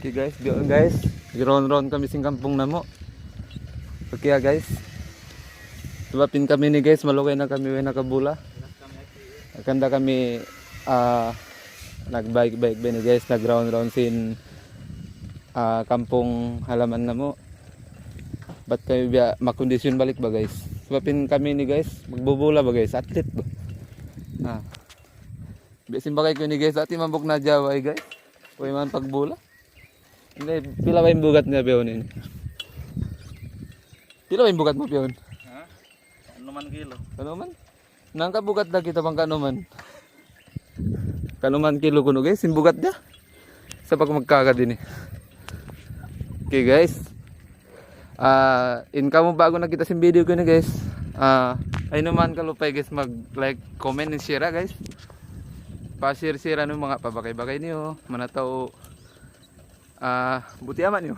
Okay guys, diyon guys. Giron-ron kami sing kampung namo. Okay guys. Tubapin kami ni guys, malukay na kami way nakabula. Aganda kami nagbike-bike ba ni guys, nag-round-round sin kampung halaman namo. Ba't kayo biya makondisyon balik ba guys? Tubapin kami ni guys, magbubula ba guys, atlet ba? Biasin ba kayo ni guys, ati mambok na jaway guys. Kuy man pagbula. Hindi, pila ba yung bugat niya piyon ini? Pila ba yung bugat mo piyon? Ha? Ano man kilo? Kano man? Nang kabugat na kita bang kano man? Kano man kilo kuno guys, yung bugat niya. Sa pag magkaka din eh. Okay guys. In kamo bago nakita sa video ko ni guys. Ay naman kalupay guys, mag like, comment and share guys. Pa-share-share ano mga pabakay-bakay niyo, manataw buti aman niyo.